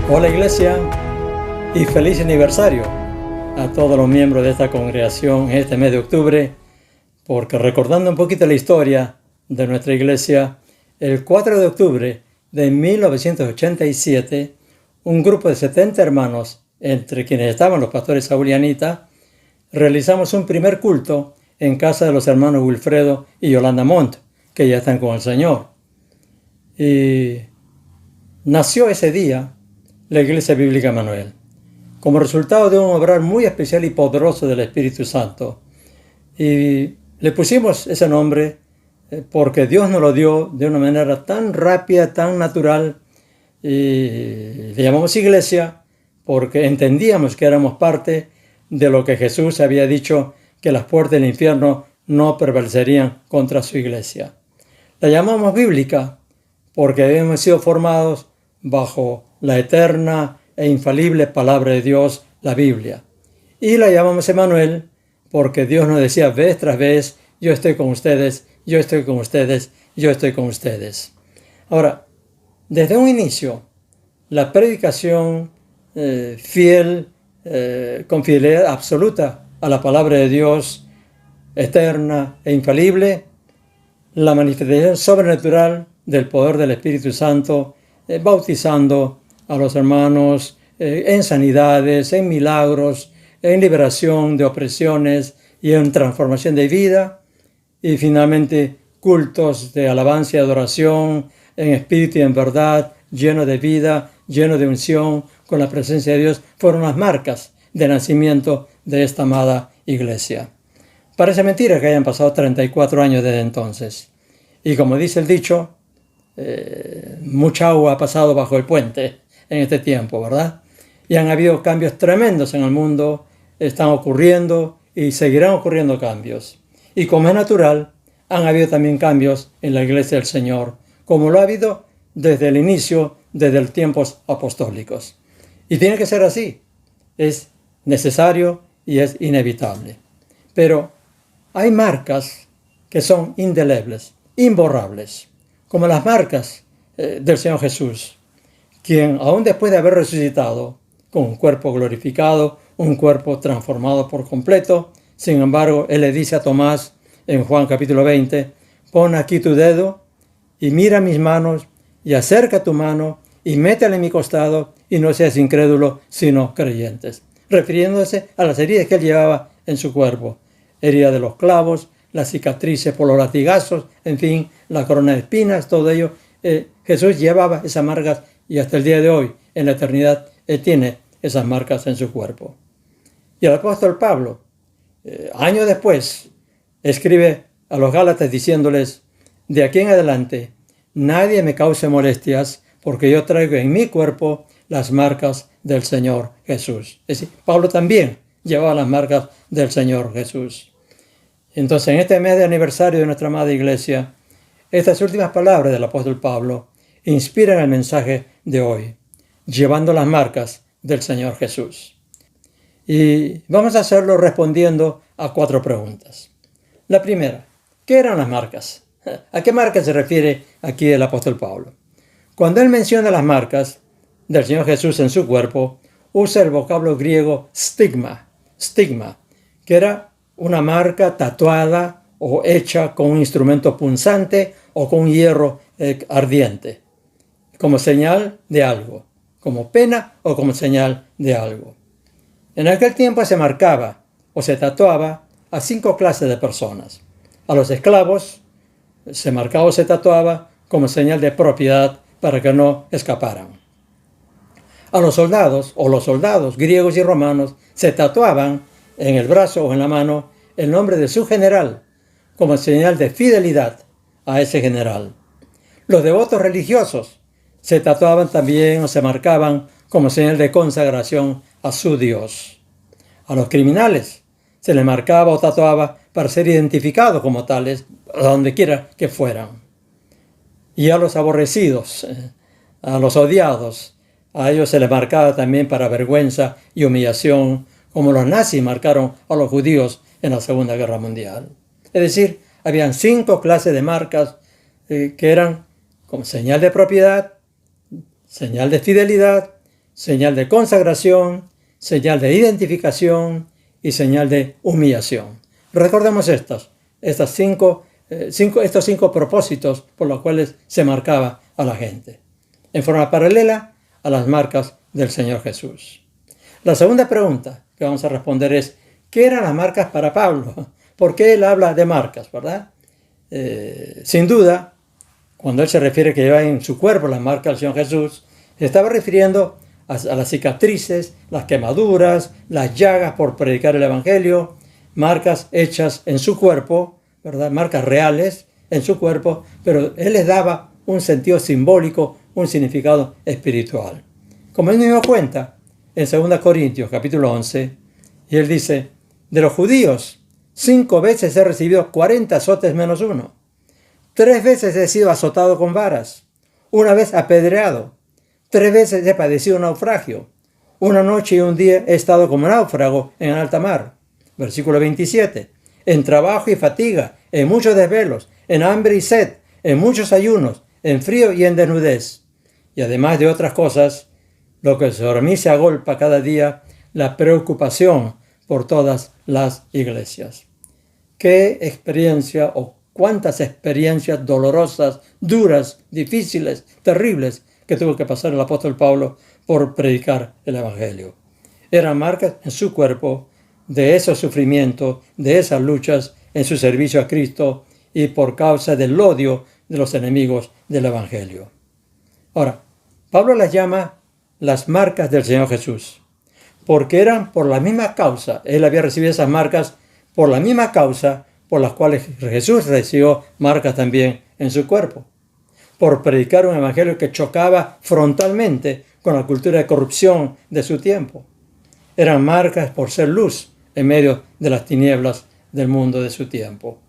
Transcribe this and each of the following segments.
Hola Iglesia y feliz aniversario a todos los miembros de esta congregación en este mes de octubre, porque recordando un poquito la historia de nuestra iglesia, el 4 de octubre de 1987, un grupo de 70 hermanos, entre quienes estaban los pastores Saúl y Anita, realizamos un primer culto en casa de los hermanos Wilfredo y Yolanda Montt, que ya están con el Señor. Y nació ese día la Iglesia Bíblica Emanuel, como resultado de un obrar muy especial y poderoso del Espíritu Santo. Y le pusimos ese nombre porque Dios nos lo dio de una manera tan rápida, tan natural, y le llamamos Iglesia porque entendíamos que éramos parte de lo que Jesús había dicho, que las puertas del infierno no prevalecerían contra su Iglesia. La llamamos Bíblica porque habíamos sido formados bajo la eterna e infalible palabra de Dios, la Biblia. Y la llamamos Emanuel porque Dios nos decía vez tras vez: yo estoy con ustedes, yo estoy con ustedes, yo estoy con ustedes. Ahora, desde un inicio, la predicación fiel, con fidelidad absoluta a la palabra de Dios, eterna e infalible, la manifestación sobrenatural del poder del Espíritu Santo, bautizando a los hermanos en sanidades, en milagros, en liberación de opresiones y en transformación de vida, y finalmente cultos de alabanza y adoración en espíritu y en verdad, lleno de vida, lleno de unción, con la presencia de Dios, fueron las marcas de nacimiento de esta amada iglesia. Parece mentira que hayan pasado 34 años desde entonces. Y como dice el dicho, mucha agua ha pasado bajo el puente en este tiempo, ¿verdad? Y han habido cambios tremendos en el mundo, están ocurriendo y seguirán ocurriendo cambios. Y como es natural, han habido también cambios en la iglesia del Señor, como lo ha habido desde el inicio, desde los tiempos apostólicos. Y tiene que ser así. Es necesario y es inevitable. Pero hay marcas que son indelebles, imborrables, como las marcas del Señor Jesús, quien aún después de haber resucitado con un cuerpo glorificado, un cuerpo transformado por completo, sin embargo, Él le dice a Tomás en Juan capítulo 20, pon aquí tu dedo y mira mis manos y acerca tu mano y métela en mi costado y no seas incrédulo, sino creyentes. Refiriéndose a las heridas que Él llevaba en su cuerpo, heridas de los clavos, las cicatrices por los latigazos, en fin, la corona de espinas, todo ello. Jesús llevaba esas marcas y hasta el día de hoy, en la eternidad, Él tiene esas marcas en su cuerpo. Y el apóstol Pablo, años después, escribe a los Gálatas diciéndoles: de aquí en adelante, nadie me cause molestias, porque yo traigo en mi cuerpo las marcas del Señor Jesús. Es decir, Pablo también llevaba las marcas del Señor Jesús. Entonces, en este mes de aniversario de nuestra amada iglesia, estas últimas palabras del apóstol Pablo inspiran el mensaje de hoy, llevando las marcas del Señor Jesús. Y vamos a hacerlo respondiendo a 4 preguntas. La primera, ¿qué eran las marcas? ¿A qué marcas se refiere aquí el apóstol Pablo? Cuando él menciona las marcas del Señor Jesús en su cuerpo, usa el vocablo griego stigma, que era una marca tatuada o hecha con un instrumento punzante o con un hierro ardiente, como señal de algo, como pena o como señal de algo. En aquel tiempo se marcaba o se tatuaba a 5 clases de personas. A los esclavos se marcaba o se tatuaba como señal de propiedad para que no escaparan. A los soldados griegos y romanos se tatuaban en el brazo o en la mano el nombre de su general como señal de fidelidad a ese general. Los devotos religiosos se tatuaban también o se marcaban como señal de consagración a su Dios. A los criminales se les marcaba o tatuaba para ser identificados como tales a donde quiera que fueran. Y a los aborrecidos, a los odiados, a ellos se les marcaba también para vergüenza y humillación, como los nazis marcaron a los judíos en la Segunda Guerra Mundial. Es decir, habían 5 clases de marcas que eran como señal de propiedad, señal de fidelidad señal de consagración, señal de identificación y señal de humillación. Recordemos estos cinco propósitos por los cuales se marcaba a la gente, en forma paralela a las marcas del Señor Jesús. La segunda pregunta que vamos a responder es, ¿qué eran las marcas para Pablo? ¿Por qué él habla de marcas, verdad? Sin duda, cuando él se refiere que lleva en su cuerpo las marcas del Señor Jesús, se estaba refiriendo a las cicatrices, las quemaduras, las llagas por predicar el Evangelio, marcas hechas en su cuerpo, ¿verdad? Marcas reales en su cuerpo, pero él les daba un sentido simbólico, un significado espiritual. Como él me dio cuenta en 2 Corintios capítulo 11, y él dice, de los judíos, 5 veces he recibido 40 azotes menos 1. 3 veces he sido azotado con varas, 1 vez apedreado, 3 veces he padecido naufragio, 1 noche y 1 día he estado como náufrago en alta mar. Versículo 27. En trabajo y fatiga, en muchos desvelos, en hambre y sed, en muchos ayunos, en frío y en desnudez. Y además de otras cosas, lo que sobre mí se agolpa cada día, la preocupación por todas las iglesias. ¿Qué experiencia o cuántas experiencias dolorosas, duras, difíciles, terribles que tuvo que pasar el apóstol Pablo por predicar el Evangelio? Eran marcas en su cuerpo de esos sufrimientos, de esas luchas en su servicio a Cristo y por causa del odio de los enemigos del Evangelio. Ahora, Pablo las llama las marcas del Señor Jesús, porque eran por la misma causa. Él había recibido esas marcas por la misma causa por las cuales Jesús recibió marcas también en su cuerpo, por predicar un evangelio que chocaba frontalmente con la cultura de corrupción de su tiempo. Eran marcas por ser luz en medio de las tinieblas del mundo de su tiempo.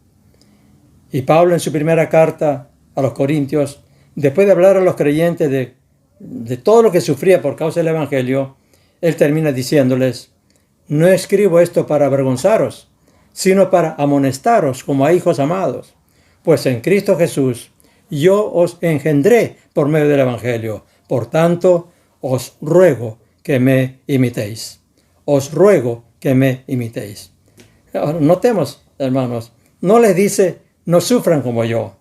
Y Pablo en su primera carta a los Corintios, después de hablar a los creyentes de todo lo que sufría por causa del evangelio, él termina diciéndoles, no escribo esto para avergonzaros, sino para amonestaros como a hijos amados, pues en Cristo Jesús yo os engendré por medio del evangelio, por tanto os ruego que me imitéis. Os ruego que me imitéis. Ahora, notemos, hermanos, no les dice, no sufran como yo.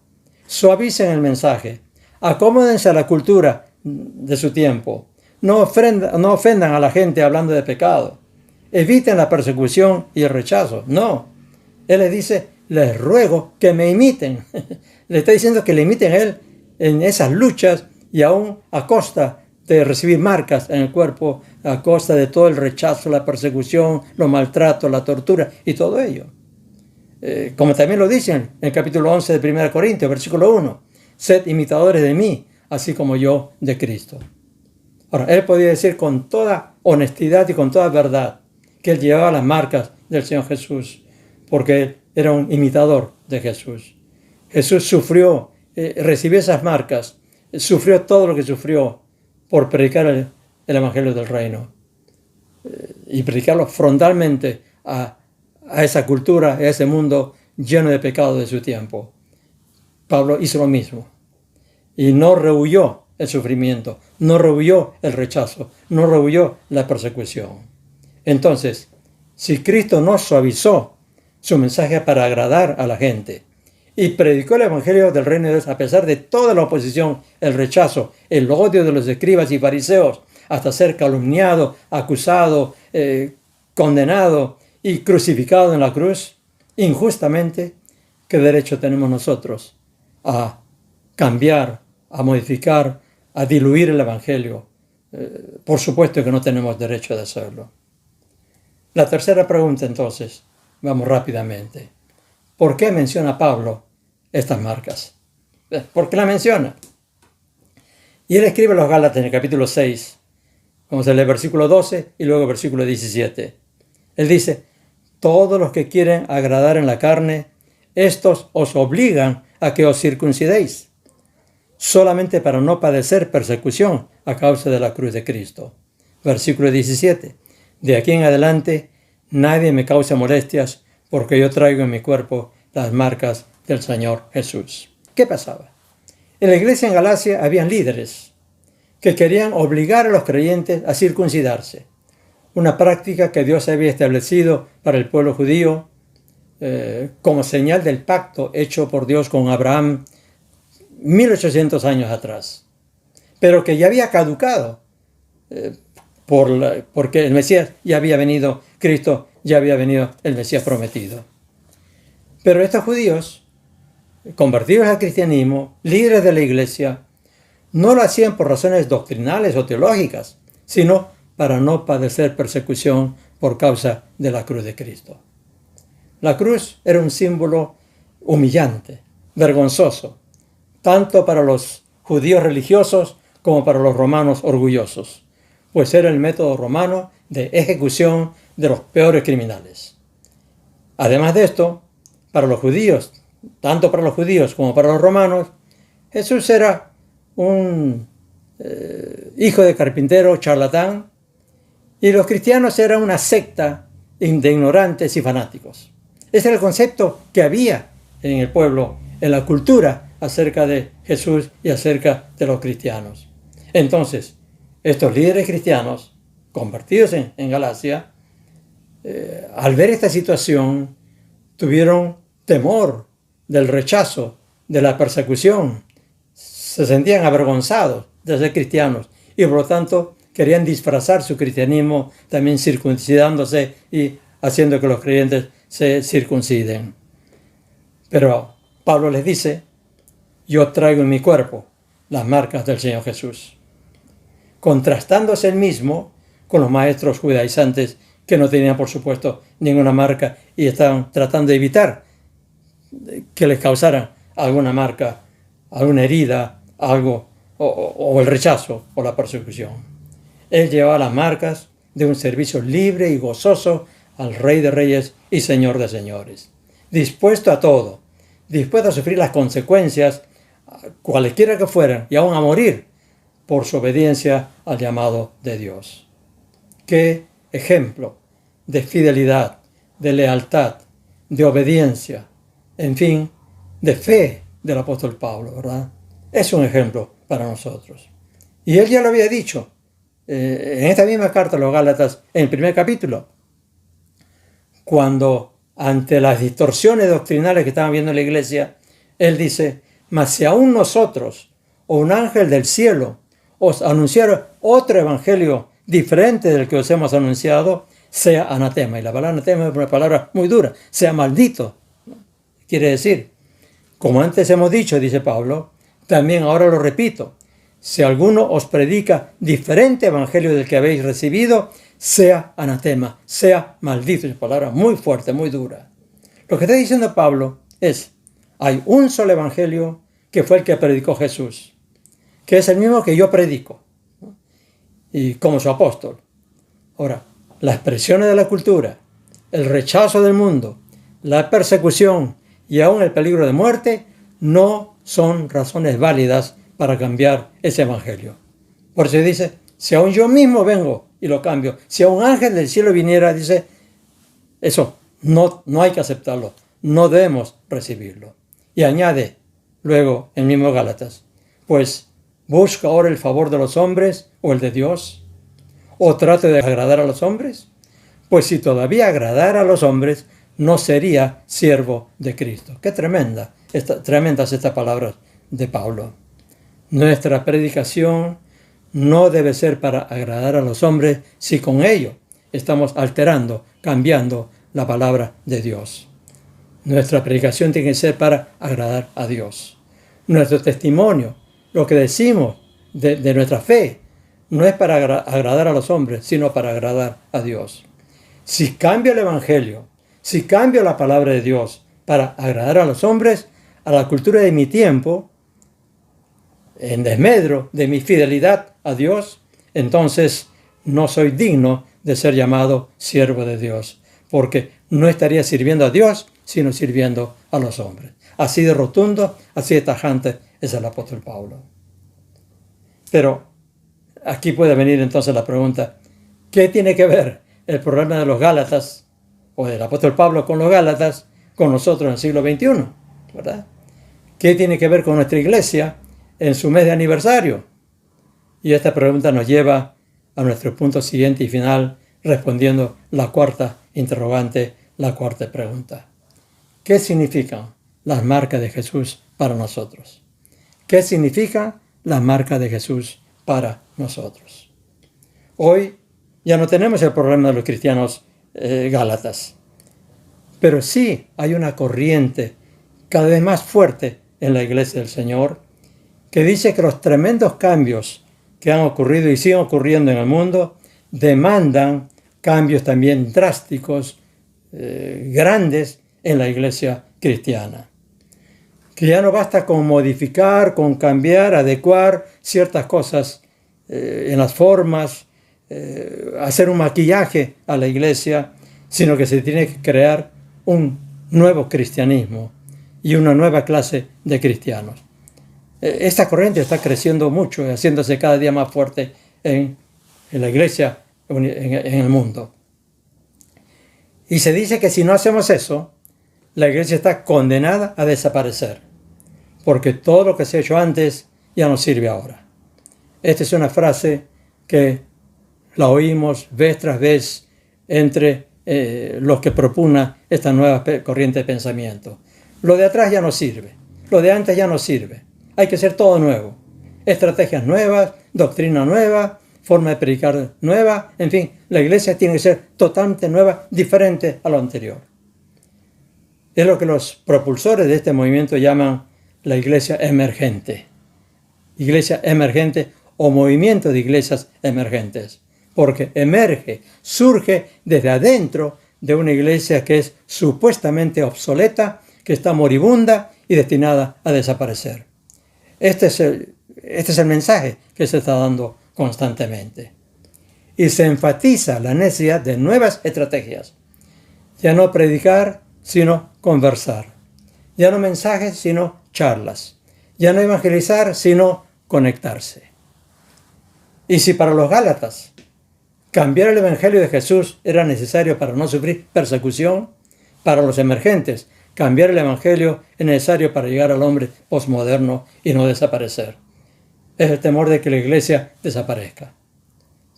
Suavicen el mensaje. Acomódense a la cultura de su tiempo. No ofendan a la gente hablando de pecado. Eviten la persecución y el rechazo. No. Él les dice, les ruego que me imiten. Le está diciendo que le imiten a él en esas luchas y aún a costa de recibir marcas en el cuerpo, a costa de todo el rechazo, la persecución, los maltratos, la tortura y todo ello. Como también lo dicen en el capítulo 11 de 1 Corintios, versículo 1, sed imitadores de mí, así como yo de Cristo. Ahora, él podía decir con toda honestidad y con toda verdad que él llevaba las marcas del Señor Jesús, porque él era un imitador de Jesús. Jesús sufrió, recibió esas marcas, sufrió todo lo que sufrió por predicar el Evangelio del Reino y predicarlo frontalmente a esa cultura, a ese mundo lleno de pecado de su tiempo. Pablo hizo lo mismo y no rehuyó el sufrimiento, no rehuyó el rechazo, no rehuyó la persecución. Entonces, si Cristo no suavizó su mensaje para agradar a la gente y predicó el Evangelio del Reino de Dios a pesar de toda la oposición, el rechazo, el odio de los escribas y fariseos, hasta ser calumniado, acusado, condenado y crucificado en la cruz, injustamente, ¿qué derecho tenemos nosotros a cambiar, a modificar, a diluir el Evangelio? Por supuesto que no tenemos derecho de hacerlo. La tercera pregunta entonces, vamos rápidamente. ¿Por qué menciona Pablo estas marcas? ¿Por qué la menciona? Y él escribe a los Gálatas en el capítulo 6, vamos a leer el versículo 12 y luego el versículo 17. Él dice, todos los que quieren agradar en la carne, estos os obligan a que os circuncidéis, solamente para no padecer persecución a causa de la cruz de Cristo. Versículo 17. De aquí en adelante, nadie me causa molestias, porque yo traigo en mi cuerpo las marcas del Señor Jesús. ¿Qué pasaba? En la iglesia en Galacia habían líderes que querían obligar a los creyentes a circuncidarse, una práctica que Dios había establecido para el pueblo judío como señal del pacto hecho por Dios con Abraham 1800 años atrás, pero que ya había caducado porque el Mesías ya había venido, Cristo ya había venido, el Mesías prometido. Pero estos judíos, convertidos al cristianismo, líderes de la iglesia, no lo hacían por razones doctrinales o teológicas, sino para no padecer persecución por causa de la cruz de Cristo. La cruz era un símbolo humillante, vergonzoso, tanto para los judíos religiosos como para los romanos orgullosos, pues era el método romano de ejecución de los peores criminales. Además de esto, para los judíos, tanto para los judíos como para los romanos, Jesús era un hijo de carpintero, charlatán, y los cristianos eran una secta de ignorantes y fanáticos. Ese era el concepto que había en el pueblo, en la cultura, acerca de Jesús y acerca de los cristianos. Entonces, estos líderes cristianos, convertidos en Galacia, al ver esta situación, tuvieron temor del rechazo, de la persecución. Se sentían avergonzados de ser cristianos y por lo tanto querían disfrazar su cristianismo también circuncidándose y haciendo que los creyentes se circunciden. Pero Pablo les dice: yo traigo en mi cuerpo las marcas del Señor Jesús, contrastándose él mismo con los maestros judaizantes que no tenían, por supuesto, ninguna marca y estaban tratando de evitar que les causaran alguna marca, alguna herida, algo, o el rechazo o la persecución. Él llevaba las marcas de un servicio libre y gozoso al Rey de Reyes y Señor de Señores, dispuesto a todo, dispuesto a sufrir las consecuencias, cualesquiera que fueran, y aún a morir por su obediencia al llamado de Dios. ¡Qué ejemplo de fidelidad, de lealtad, de obediencia, en fin, de fe del apóstol Pablo, ¿verdad? Es un ejemplo para nosotros. Y él ya lo había dicho en esta misma carta a los Gálatas, en el primer capítulo, cuando ante las distorsiones doctrinales que estaban viendo en la iglesia, él dice: mas si aún nosotros o un ángel del cielo os anunciara otro evangelio diferente del que os hemos anunciado, sea anatema. Y la palabra anatema es una palabra muy dura, sea maldito. Quiere decir, como antes hemos dicho, dice Pablo, también ahora lo repito: si alguno os predica diferente evangelio del que habéis recibido, sea anatema, sea maldito. Es una palabra muy fuerte, muy dura. Lo que está diciendo Pablo es: hay un solo evangelio que fue el que predicó Jesús, que es el mismo que yo predico, ¿no? Y como su apóstol. Ahora, las presiones de la cultura, el rechazo del mundo, la persecución y aún el peligro de muerte no son razones válidas para cambiar ese evangelio. Por eso dice: si aún yo mismo vengo y lo cambio, si a un ángel del cielo viniera, dice, eso no hay que aceptarlo, no debemos recibirlo. Y añade luego el mismo Gálatas: pues busca ahora el favor de los hombres o el de Dios, o trate de agradar a los hombres. Pues si todavía agradara a los hombres, no sería siervo de Cristo. Qué tremendas estas palabras de Pablo. Nuestra predicación no debe ser para agradar a los hombres si con ello estamos alterando, cambiando la palabra de Dios. Nuestra predicación tiene que ser para agradar a Dios. Nuestro testimonio, lo que decimos de nuestra fe, no es para agradar a los hombres, sino para agradar a Dios. Si cambio el evangelio, si cambio la palabra de Dios para agradar a los hombres, a la cultura de mi tiempo, en desmedro de mi fidelidad a Dios, entonces no soy digno de ser llamado siervo de Dios, porque no estaría sirviendo a Dios, sino sirviendo a los hombres. Así de rotundo, así de tajante es el apóstol Pablo. Pero aquí puede venir entonces la pregunta: ¿qué tiene que ver el problema de los Gálatas o del apóstol Pablo con los Gálatas con nosotros en el siglo XXI? ¿Verdad? ¿Qué tiene que ver con nuestra iglesia en su mes de aniversario? Y esta pregunta nos lleva a nuestro punto siguiente y final, respondiendo la cuarta interrogante, la cuarta pregunta. ¿Qué significan las marcas de Jesús para nosotros? ¿Qué significan las marcas de Jesús para nosotros? Hoy ya no tenemos el problema de los cristianos gálatas, pero sí hay una corriente cada vez más fuerte en la Iglesia del Señor que dice que los tremendos cambios que han ocurrido y siguen ocurriendo en el mundo demandan cambios también drásticos, grandes en la Iglesia cristiana. Que ya no basta con modificar, con cambiar, adecuar ciertas cosas en las formas, hacer un maquillaje a la Iglesia, sino que se tiene que crear un nuevo cristianismo y una nueva clase de cristianos. Esta corriente está creciendo mucho y haciéndose cada día más fuerte en la Iglesia, en el mundo. Y se dice que si no hacemos eso, la Iglesia está condenada a desaparecer, porque todo lo que se ha hecho antes ya no sirve ahora. Esta es una frase que la oímos vez tras vez entre los que propugnan esta nueva corriente de pensamiento. Lo de atrás ya no sirve, lo de antes ya no sirve. Hay que hacer todo nuevo. Estrategias nuevas, doctrina nueva, forma de predicar nueva. En fin, la Iglesia tiene que ser totalmente nueva, diferente a lo anterior. Es lo que los propulsores de este movimiento llaman la Iglesia emergente. Iglesia emergente o movimiento de iglesias emergentes. Porque emerge, surge desde adentro de una iglesia que es supuestamente obsoleta, que está moribunda y destinada a desaparecer. Este es el mensaje que se está dando constantemente. Y se enfatiza la necesidad de nuevas estrategias. Ya no predicar, sino conversar. Ya no mensajes, sino charlas. Ya no evangelizar, sino conectarse. Y si para los gálatas cambiar el evangelio de Jesús era necesario para no sufrir persecución, para los emergentes cambiar el evangelio es necesario para llegar al hombre posmoderno y no desaparecer. Es el temor de que la iglesia desaparezca.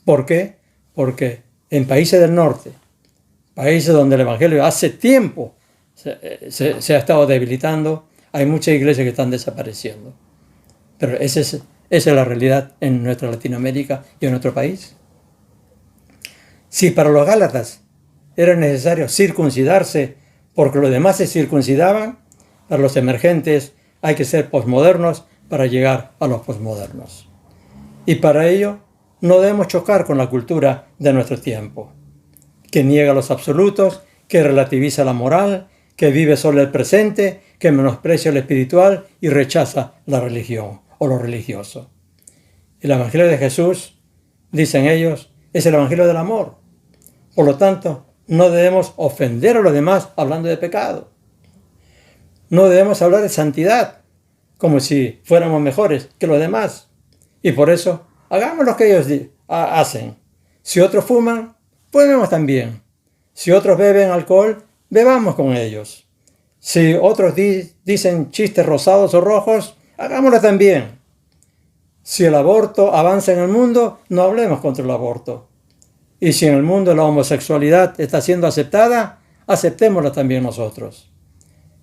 ¿Por qué? Porque en países del norte, países donde el evangelio hace tiempo se ha estado debilitando, hay muchas iglesias que están desapareciendo. Pero esa es la realidad en nuestra Latinoamérica y en nuestro país. Si para los gálatas era necesario circuncidarse porque los demás se circuncidaban, para los emergentes hay que ser posmodernos para llegar a los posmodernos. Y para ello no debemos chocar con la cultura de nuestro tiempo, que niega los absolutos, que relativiza la moral, que vive solo el presente, que menosprecia lo espiritual y rechaza la religión o lo religioso. El evangelio de Jesús, dicen ellos, es el evangelio del amor. Por lo tanto, no debemos ofender a los demás hablando de pecado. No debemos hablar de santidad, como si fuéramos mejores que los demás. Y por eso, hagamos lo que ellos hacen. Si otros fuman, fumemos también. Si otros beben alcohol, bebamos con ellos. Si otros dicen chistes rosados o rojos, hagámoslo también. Si el aborto avanza en el mundo, no hablemos contra el aborto. Y si en el mundo la homosexualidad está siendo aceptada, aceptémosla también nosotros.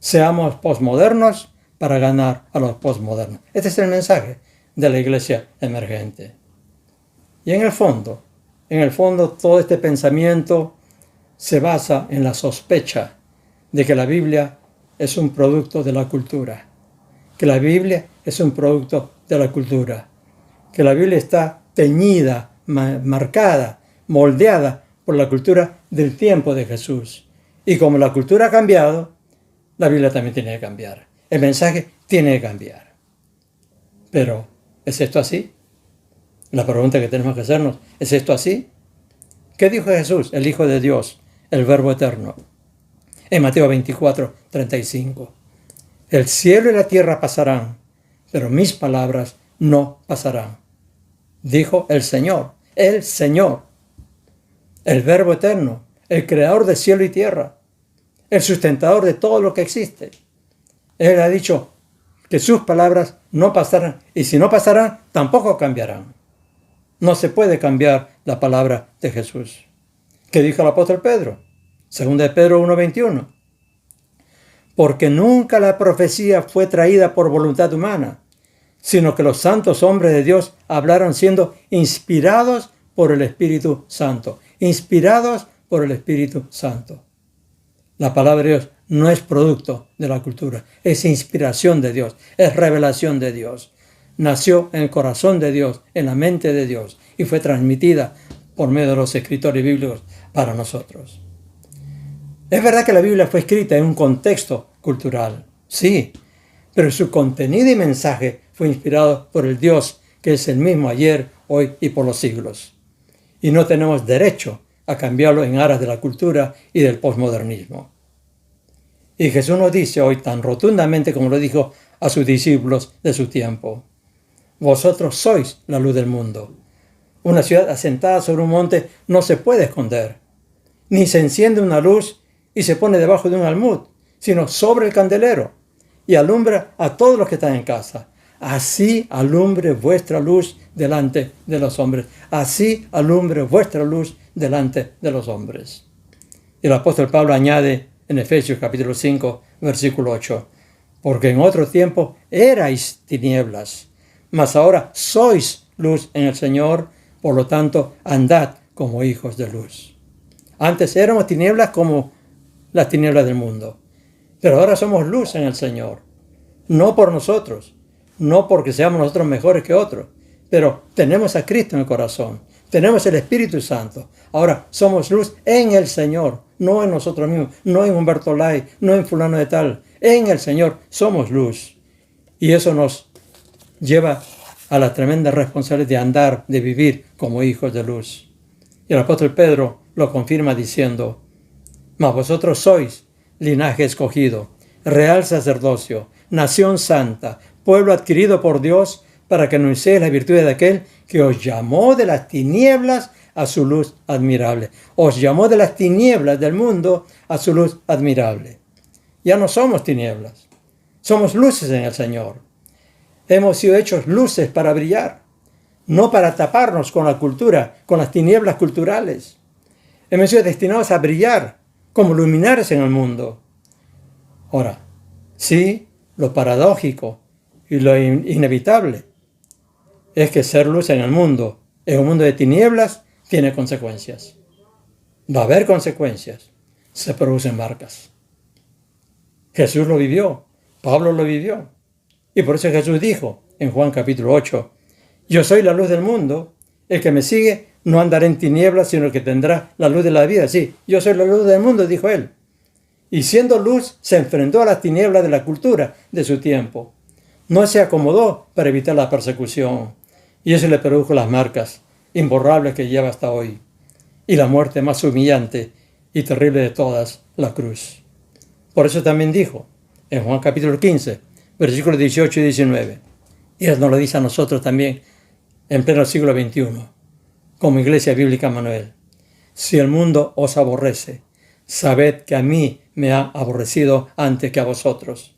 Seamos posmodernos para ganar a los posmodernos. Este es el mensaje de la iglesia emergente. Y en el fondo, todo este pensamiento se basa en la sospecha de que la Biblia es un producto de la cultura. Que la Biblia es un producto de la cultura. Que la Biblia está teñida, marcada, moldeada por la cultura del tiempo de Jesús. Y como la cultura ha cambiado, la Biblia también tiene que cambiar. El mensaje tiene que cambiar. Pero, ¿es esto así? La pregunta que tenemos que hacernos, ¿es esto así? ¿Qué dijo Jesús, el Hijo de Dios, el Verbo eterno? En Mateo 24, 35. El cielo y la tierra pasarán, pero mis palabras no pasarán. Dijo el Señor, el Verbo eterno, el creador de cielo y tierra, el sustentador de todo lo que existe. Él ha dicho que sus palabras no pasarán, y si no pasarán, tampoco cambiarán. No se puede cambiar la palabra de Jesús. ¿Qué dijo el apóstol Pedro? 2 de Pedro 1:21. Porque nunca la profecía fue traída por voluntad humana, sino que los santos hombres de Dios hablaron siendo inspirados por el Espíritu Santo. Inspirados por el Espíritu Santo. La palabra de Dios no es producto de la cultura, es inspiración de Dios, es revelación de Dios. Nació en el corazón de Dios, en la mente de Dios, y fue transmitida por medio de los escritores bíblicos para nosotros. Es verdad que la Biblia fue escrita en un contexto cultural, sí, pero su contenido y mensaje fue inspirado por el Dios que es el mismo ayer, hoy y por los siglos. Y no tenemos derecho a cambiarlo en aras de la cultura y del posmodernismo. Y Jesús nos dice hoy tan rotundamente como lo dijo a sus discípulos de su tiempo: vosotros sois la luz del mundo. Una ciudad asentada sobre un monte no se puede esconder, ni se enciende una luz y se pone debajo de un almud, sino sobre el candelero, y alumbra a todos los que están en casa. Así alumbre vuestra luz delante de los hombres. Así alumbre vuestra luz delante de los hombres. Y el apóstol Pablo añade en Efesios capítulo 5, versículo 8, porque en otro tiempo erais tinieblas, mas ahora sois luz en el Señor, por lo tanto andad como hijos de luz. Antes éramos tinieblas como las tinieblas del mundo, pero ahora somos luz en el Señor. No por nosotros, no porque seamos nosotros mejores que otros, pero tenemos a Cristo en el corazón, tenemos el Espíritu Santo. Ahora somos luz en el Señor, no en nosotros mismos, no en Humberto Lai, no en fulano de tal. En el Señor somos luz. Y eso nos lleva a la tremenda responsabilidad de andar, de vivir como hijos de luz. Y el apóstol Pedro lo confirma diciendo: mas vosotros sois linaje escogido, real sacerdocio, nación santa, pueblo adquirido por Dios, para que anunciéis las virtudes de aquel que os llamó de las tinieblas a su luz admirable. Os llamó de las tinieblas del mundo a su luz admirable. Ya no somos tinieblas, somos luces en el Señor. Hemos sido hechos luces para brillar, no para taparnos con la cultura, con las tinieblas culturales. Hemos sido destinados a brillar como luminares en el mundo. Ahora, sí, lo paradójico y lo inevitable es que ser luz en el mundo, en un mundo de tinieblas, tiene consecuencias. Va a haber consecuencias. Se producen marcas. Jesús lo vivió, Pablo lo vivió. Y por eso Jesús dijo en Juan capítulo 8, yo soy la luz del mundo, el que me sigue no andará en tinieblas, sino que tendrá la luz de la vida. Sí, yo soy la luz del mundo, dijo él. Y siendo luz, se enfrentó a las tinieblas de la cultura de su tiempo. No se acomodó para evitar la persecución. Y eso le produjo las marcas imborrables que lleva hasta hoy. Y la muerte más humillante y terrible de todas, la cruz. Por eso también dijo, en Juan capítulo 15, versículos 18 y 19. Y Él nos lo dice a nosotros también en pleno siglo XXI, como Iglesia Bíblica Manuel. Si el mundo os aborrece, sabed que a mí me ha aborrecido antes que a vosotros.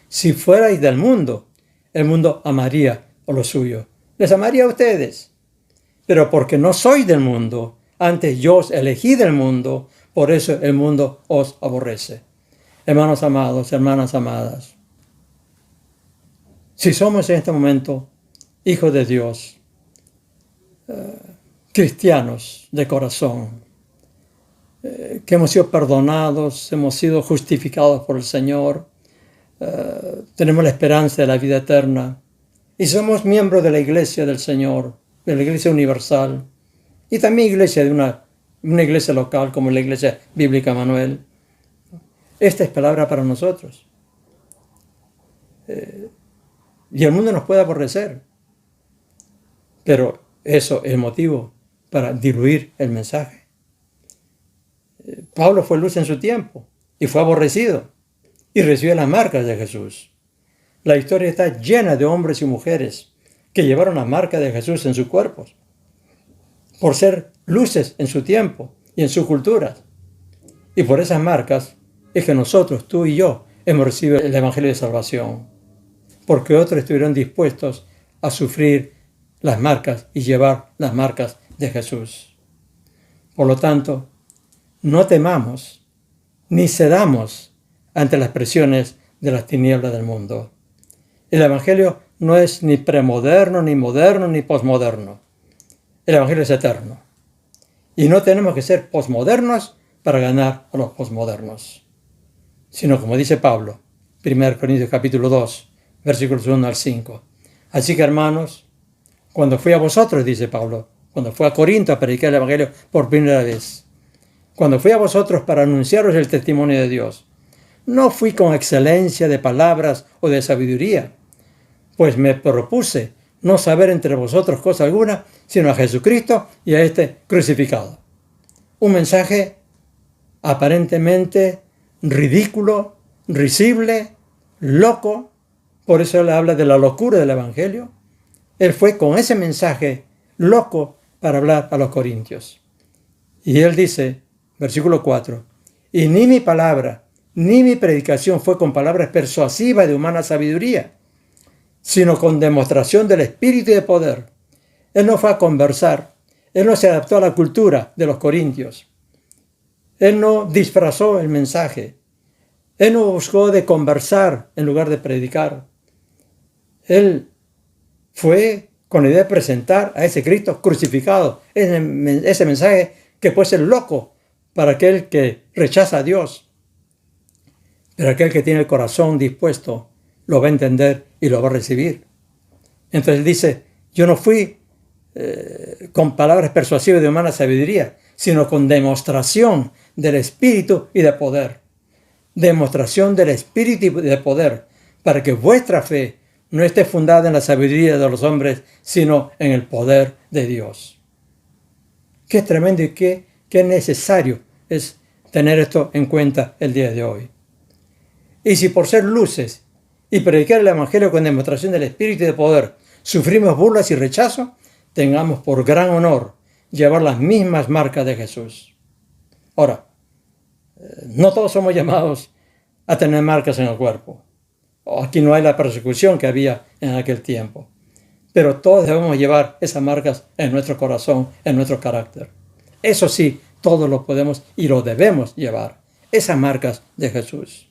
Si fuerais del mundo, el mundo amaría a lo suyo. Les amaría a ustedes. Pero porque no sois del mundo, antes yo os elegí del mundo, por eso el mundo os aborrece. Hermanos amados, hermanas amadas, si somos en este momento hijos de Dios, cristianos de corazón, que hemos sido perdonados, hemos sido justificados por el Señor, tenemos la esperanza de la vida eterna y somos miembros de la Iglesia del Señor, de la Iglesia Universal y también iglesia de una iglesia local como la Iglesia Bíblica Manuel. Esta es palabra para nosotros. Y el mundo nos puede aborrecer, pero eso es motivo para diluir el mensaje. Pablo fue luz en su tiempo y fue aborrecido y recibió las marcas de Jesús. La historia está llena de hombres y mujeres que llevaron las marcas de Jesús en sus cuerpos por ser luces en su tiempo y en sus culturas. Y por esas marcas es que nosotros, tú y yo, hemos recibido el Evangelio de Salvación, porque otros estuvieron dispuestos a sufrir las marcas y llevar las marcas de Jesús. Por lo tanto, no temamos ni cedamos ante las presiones de las tinieblas del mundo. El Evangelio no es ni premoderno, ni moderno, ni posmoderno. El Evangelio es eterno. Y no tenemos que ser posmodernos para ganar a los posmodernos. Sino, como dice Pablo, 1 Corintios capítulo 2, versículos 1 al 5. Así que, hermanos, cuando fui a vosotros, dice Pablo, cuando fui a Corinto a predicar el Evangelio por primera vez, cuando fui a vosotros para anunciaros el testimonio de Dios, no fui con excelencia de palabras o de sabiduría, pues me propuse no saber entre vosotros cosa alguna, sino a Jesucristo y a este crucificado. Un mensaje aparentemente ridículo, risible, loco. Por eso él habla de la locura del Evangelio. Él fue con ese mensaje loco para hablar a los corintios. Y él dice, versículo 4, y ni mi palabra, ni mi predicación fue con palabras persuasivas de humana sabiduría, sino con demostración del Espíritu y de poder. Él no fue a conversar, él no se adaptó a la cultura de los corintios. Él no disfrazó el mensaje, él no buscó de conversar en lugar de predicar. Él fue con la idea de presentar a ese Cristo crucificado, ese mensaje que puede ser loco para aquel que rechaza a Dios, pero aquel que tiene el corazón dispuesto lo va a entender y lo va a recibir. Entonces dice, yo no fui con palabras persuasivas de humana sabiduría, sino con demostración del Espíritu y de poder. Demostración del Espíritu y de poder, para que vuestra fe no esté fundada en la sabiduría de los hombres, sino en el poder de Dios. Qué tremendo y qué necesario es tener esto en cuenta el día de hoy. Y si por ser luces y predicar el Evangelio con demostración del Espíritu y de poder sufrimos burlas y rechazo, tengamos por gran honor llevar las mismas marcas de Jesús. Ahora, no todos somos llamados a tener marcas en el cuerpo. Aquí no hay la persecución que había en aquel tiempo. Pero todos debemos llevar esas marcas en nuestro corazón, en nuestro carácter. Eso sí, todos lo podemos y lo debemos llevar. Esas marcas de Jesús.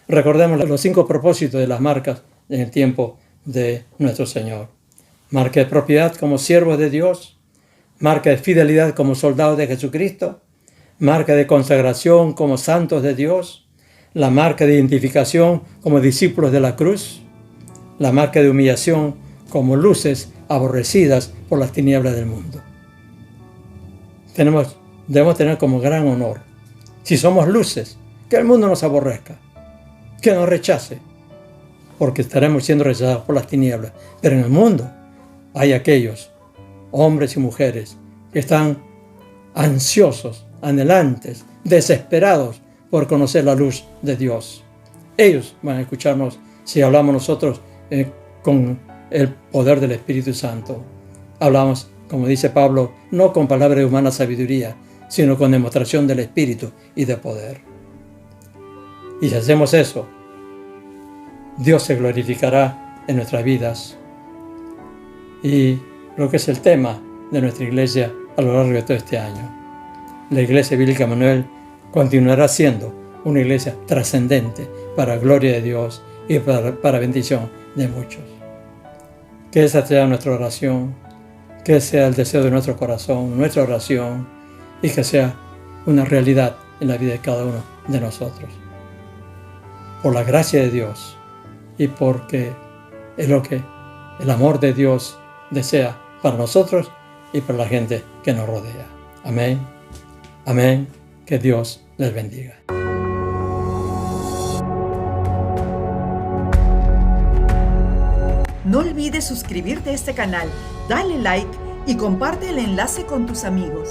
Recordemos los 5 propósitos de las marcas en el tiempo de nuestro Señor. Marca de propiedad como siervos de Dios. Marca de fidelidad como soldados de Jesucristo. Marca de consagración como santos de Dios. La marca de identificación como discípulos de la cruz, la marca de humillación como luces aborrecidas por las tinieblas del mundo. Debemos tener como gran honor, si somos luces, que el mundo nos aborrezca, que nos rechace, porque estaremos siendo rechazados por las tinieblas. Pero en el mundo hay aquellos, hombres y mujeres, que están ansiosos, anhelantes, desesperados por conocer la luz de Dios. Ellos van a escucharnos si hablamos nosotros con el poder del Espíritu Santo. Hablamos, como dice Pablo, no con palabras de humana sabiduría, sino con demostración del Espíritu y de poder. Y si hacemos eso, Dios se glorificará en nuestras vidas. Y lo que es el tema de nuestra iglesia a lo largo de todo este año. La Iglesia Bíblica Emanuel continuará siendo una iglesia trascendente para gloria de Dios y para bendición de muchos. Que esa sea nuestra oración, que sea el deseo de nuestro corazón, nuestra oración, y que sea una realidad en la vida de cada uno de nosotros. Por la gracia de Dios y porque es lo que el amor de Dios desea para nosotros y para la gente que nos rodea. Amén. Amén. Que Dios les bendiga. No olvides suscribirte a este canal, dale like y comparte el enlace con tus amigos.